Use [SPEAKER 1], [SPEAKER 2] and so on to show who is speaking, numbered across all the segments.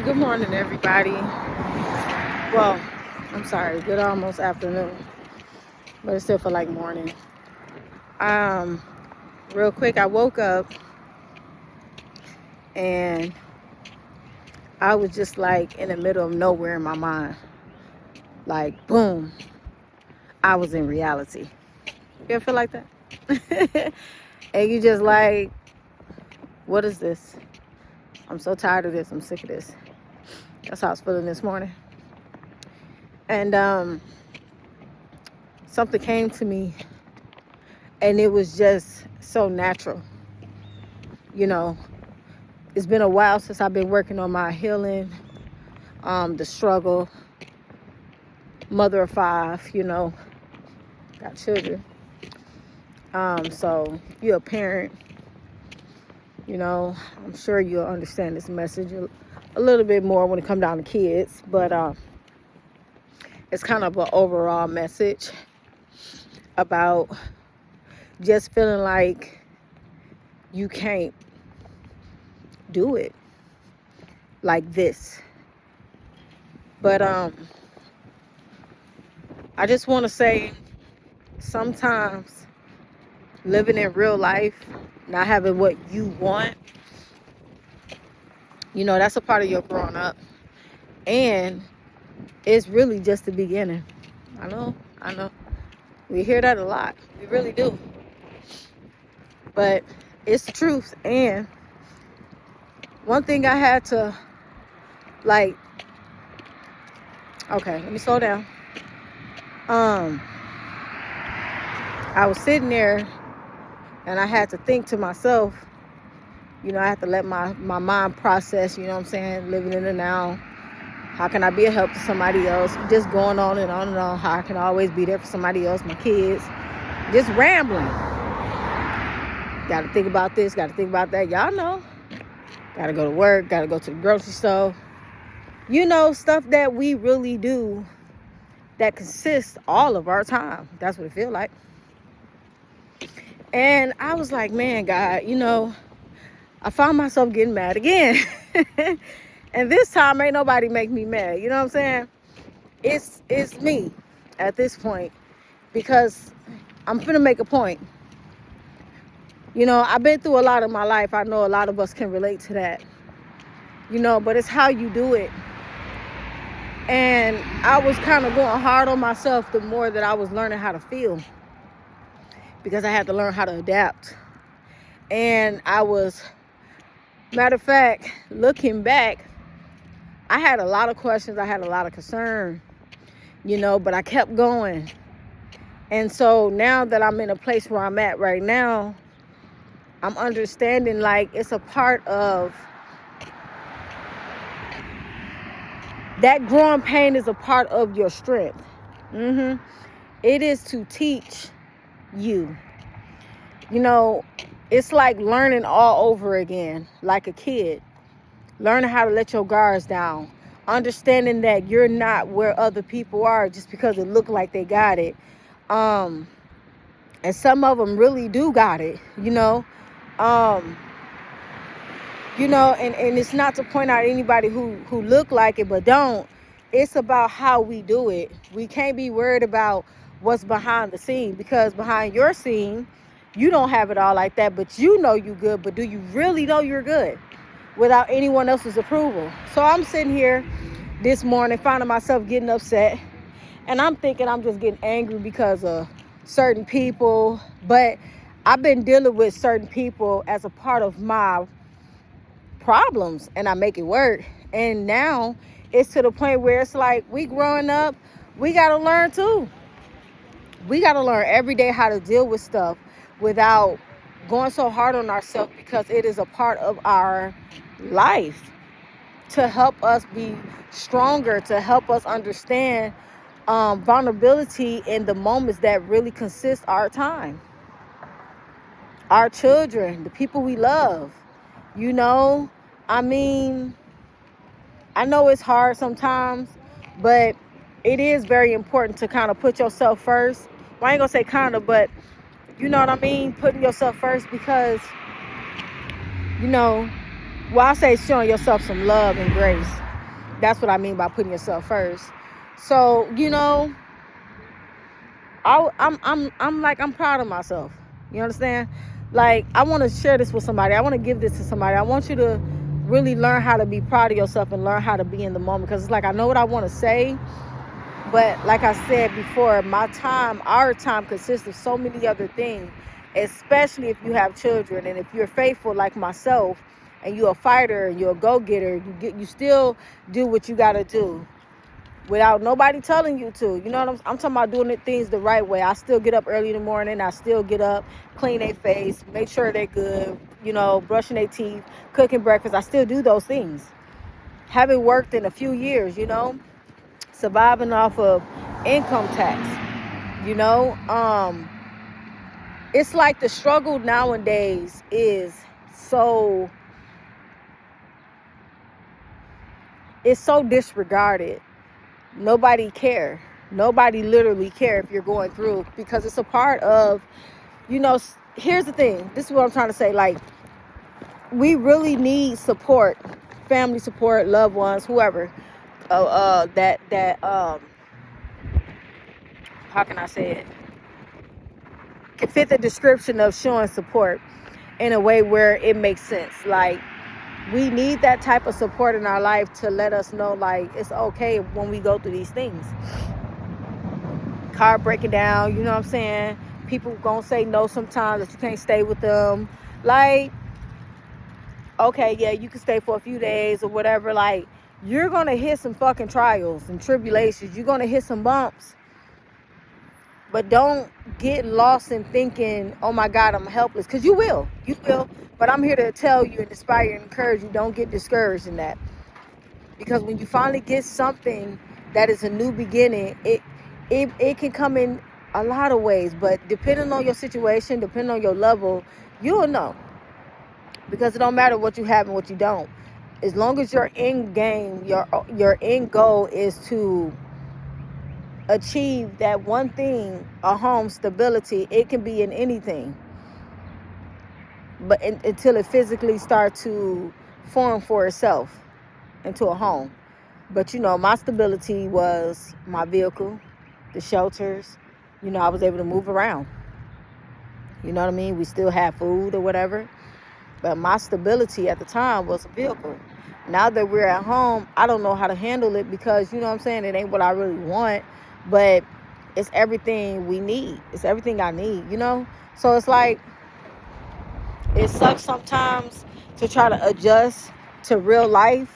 [SPEAKER 1] Good morning, everybody. Well, I'm sorry, good almost afternoon, but it still feel like morning. Um, Real quick, I woke up and I was just like in the middle of nowhere in my mind. Like, boom, I was in reality. You ever feel like that? And you just like, what is this? I'm so tired of this. I'm sick of this. That's how I was feeling this morning. And something came to me, and it was just so natural. You know, it's been a while since I've been working on my healing, the struggle, mother of 5, got children. So you're a parent, I'm sure you'll understand this message a little bit more when it comes down to kids, but it's kind of an overall message about just feeling like you can't do it like this. But I just want to say, sometimes living in real life, not having what you want, that's a part of your growing up. And it's really just the beginning. I know. We hear that a lot. We really do. But it's the truth. And one thing I had to, okay, let me slow down. I was sitting there and I had to think to myself, I had to let my mind process, living in the now. How can I be a help to somebody else? Just going on and on and on. How I can always be there for somebody else, my kids. Just rambling. Got to think about this, got to think about that. Y'all know. Got to go to work, got to go to the grocery store. Stuff that we really do that consists all of our time. That's what it feels like. And I was like, man, God, I found myself getting mad again. And this time ain't nobody make me mad. You know what I'm saying? It's me at this point, because I'm finna make a point. I've been through a lot of my life. I know a lot of us can relate to that. But it's how you do it. And I was kind of going hard on myself the more that I was learning how to feel, because I had to learn how to adapt. And matter of fact, looking back, I had a lot of questions. I had a lot of concern, but I kept going. And so now that I'm in a place where I'm at right now, I'm understanding like it's a part of that growing pain is a part of your strength. It is to teach you. It's like learning all over again, like a kid. Learning how to let your guards down. Understanding that you're not where other people are just because it looked like they got it. And some of them really do got it, and it's not to point out anybody who look like it but don't. It's about how we do it. We can't be worried about what's behind the scene, because behind your scene, you don't have it all like that, but you good. But do you really know you're good without anyone else's approval? So I'm sitting here this morning finding myself getting upset, and I'm thinking I'm just getting angry because of certain people. But I've been dealing with certain people as a part of my problems, and I make it work. And now it's to the point where it's like, we growing up, we got to learn too. We got to learn every day how to deal with stuff without going so hard on ourselves, because it is a part of our life to help us be stronger, to help us understand vulnerability in the moments that really consist our time. Our children, the people we love, I know it's hard sometimes, but it is very important to kind of put yourself first. Well, I ain't gonna say kind of, but you know what I mean? Putting yourself first, because, I say showing yourself some love and grace. That's what I mean by putting yourself first. So, you know, I'm proud of myself. You understand? Like, I want to share this with somebody. I want to give this to somebody. I want you to really learn how to be proud of yourself and learn how to be in the moment, because it's like, I know what I want to say, but like I said before, our time consists of so many other things, especially if you have children. And if you're faithful like myself and you're a fighter and you're a go-getter, you still do what you got to do without nobody telling you to. You know what I'm talking about? Doing things the right way. I still get up early in the morning. I still get up, clean their face, make sure they're good, you know, brushing their teeth, cooking breakfast. I still do those things. Haven't worked in a few years, you know, surviving off of income tax, you know. It's like the struggle nowadays is so, it's so disregarded. Nobody care. Nobody literally care if you're going through, because it's a part of, you know, here's the thing. This is what I'm trying to say. Like, we really need support, family support, loved ones, whoever, how can I say it? Can fit the description of showing support in a way where it makes sense. Like, we need that type of support in our life to let us know, like, it's okay when we go through these things. Car breaking down, you know what I'm saying? People gonna say no sometimes, that you can't stay with them. Like, okay, yeah, you can stay for a few days or whatever. Like, you're gonna hit some fucking trials and tribulations. You're gonna hit some bumps. But don't get lost in thinking, oh my God, I'm helpless. Because you will. You will. But I'm here to tell you and inspire you and encourage you, don't get discouraged in that. Because when you finally get something that is a new beginning, it can come in a lot of ways. But depending on your situation, depending on your level, you'll know. Because it don't matter what you have and what you don't. As long as your end game, your end goal is to achieve that one thing, a home, stability. It can be in anything, but until it physically starts to form for itself into a home. But you know, my stability was my vehicle, the shelters. You know, I was able to move around. You know what I mean? We still had food or whatever, but my stability at the time was a vehicle. Now that we're at home, I don't know how to handle it, because, you know what I'm saying, it ain't what I really want, but it's everything we need. It's everything I need, you know? So it's like, it sucks sometimes to try to adjust to real life,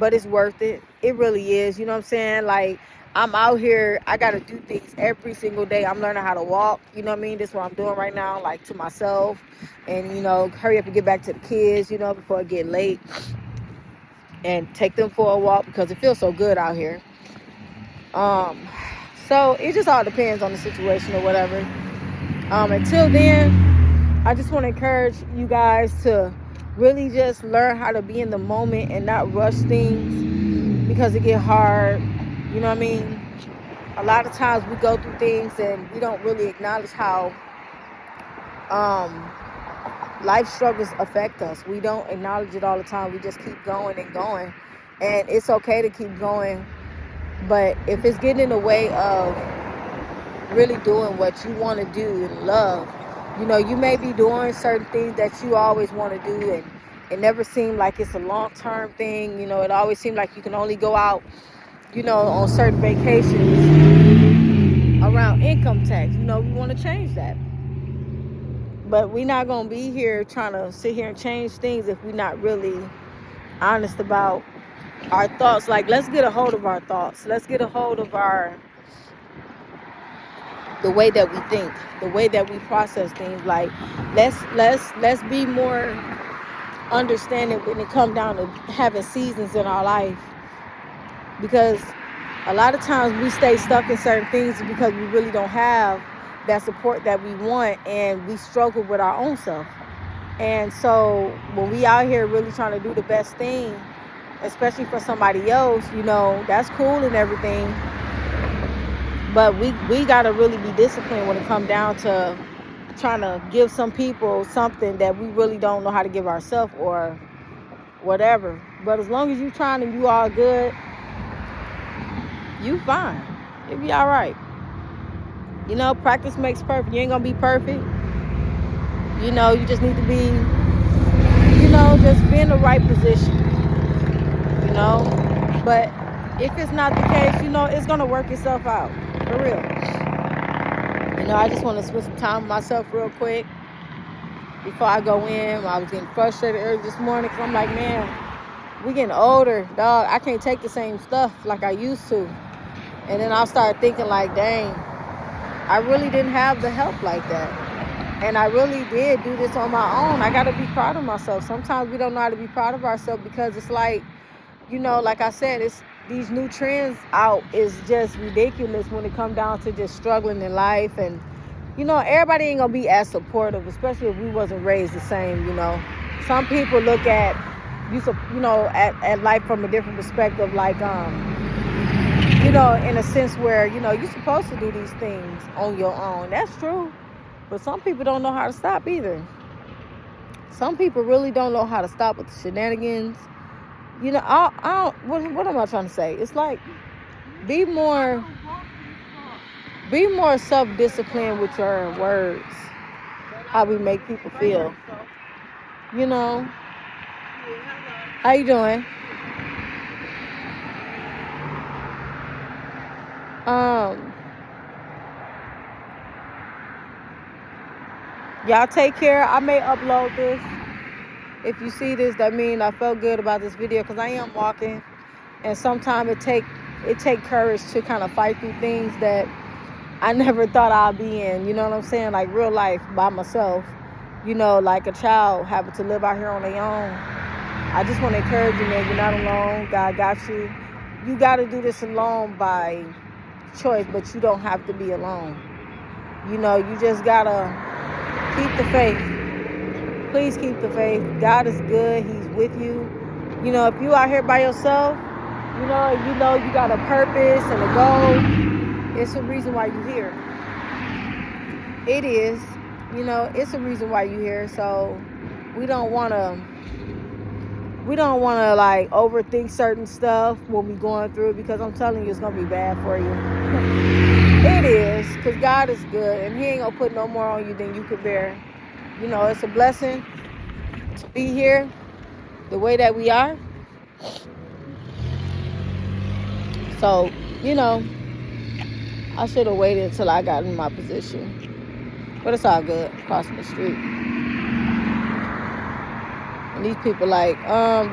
[SPEAKER 1] but it's worth it. It really is, you know what I'm saying? Like, I'm out here, I got to do things every single day. I'm learning how to walk, you know what I mean? This is what I'm doing right now, like, to myself. And, you know, hurry up and get back to the kids, you know, before it get late. And take them for a walk, because it feels so good out here. So it just all depends on the situation or whatever. Until then, I just want to encourage you guys to really just learn how to be in the moment and not rush things, because it get hard. You know what I mean? A lot of times we go through things and we don't really acknowledge how life struggles affect us. We don't acknowledge it all the time. We just keep going and going. And it's okay to keep going. But if it's getting in the way of really doing what you want to do and love, you know, you may be doing certain things that you always want to do, and it never seemed like it's a long-term thing. You know, it always seemed like you can only go out, you know, on certain vacations around income tax. You know, we want to change that. But we're not going to be here trying to sit here and change things if we're not really honest about our thoughts. Like, let's get a hold of our thoughts. Let's get a hold of the way that we think, the way that we process things. Like, let's be more understanding when it comes down to having seasons in our life. Because a lot of times we stay stuck in certain things because we really don't have that support that we want, and we struggle with our own self. And so when we out here really trying to do the best thing, especially for somebody else, you know, that's cool and everything, but we got to really be disciplined when it comes down to trying to give some people something that we really don't know how to give ourselves or whatever. But as long as you're trying and you all good, you fine. It'll be all right. You know, practice makes perfect. You ain't gonna be perfect. You know, you just need to be, you know, just be in the right position. You know, but if it's not the case, you know, it's gonna work itself out for real. You know, I just want to spend some time with myself real quick before I go in. I was getting frustrated early this morning because I'm like, man, we getting older, dog. I can't take the same stuff like I used to. And then I started thinking like, dang, I really didn't have the help like that. And I really did do this on my own. I got to be proud of myself. Sometimes we don't know how to be proud of ourselves because it's like, you know, like I said, it's these new trends out is just ridiculous when it comes down to just struggling in life. And, you know, everybody ain't going to be as supportive, especially if we wasn't raised the same, you know. Some people look at, you know, at life from a different perspective, like, you know, in a sense where, you know, you're supposed to do these things on your own. That's true. But some people don't know how to stop either. Some people really don't know how to stop with the shenanigans. You know, what am I trying to say? It's like, be more self-disciplined with your words. How we make people feel. You know. How you doing? Y'all take care. I may upload this. If you see this, that means I felt good about this video because I am walking, and sometimes it take courage to kind of fight through things that I never thought I'd be in. You know what I'm saying? Like real life by myself. You know, like a child having to live out here on their own. I just want to encourage you, man. You're not alone. God got you. You got to do this alone by choice, but you don't have to be alone. You know, you just gotta keep the faith. Please keep the faith. God is good. He's with you. You know, if you out here by yourself, you know you got a purpose and a goal. It's a reason why you're here. It is. You know, it's a reason why you're here. So we don't want to like overthink certain stuff when we're going through it, because I'm telling you, it's going to be bad for you. It is, because God is good, and he ain't going to put no more on you than you can bear. You know, it's a blessing to be here the way that we are. So, you know, I should have waited until I got in my position. But it's all good, crossing the street. And these people like,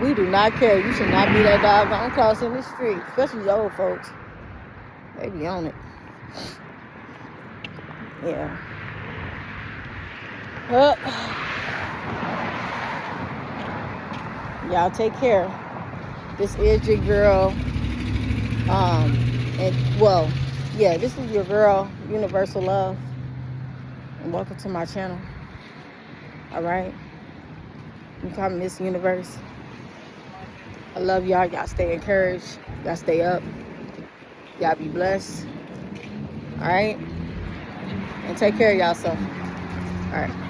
[SPEAKER 1] we do not care. You should not be that doggone crossing the street. Especially the old folks. They be on it. Yeah. Y'all take care. This is your girl. This is your girl, Universal Love. And welcome to my channel. Alright? You call me Miss Universe. I love y'all. Y'all stay encouraged. Y'all stay up. Y'all be blessed. Alright? And take care of y'all self. Alright.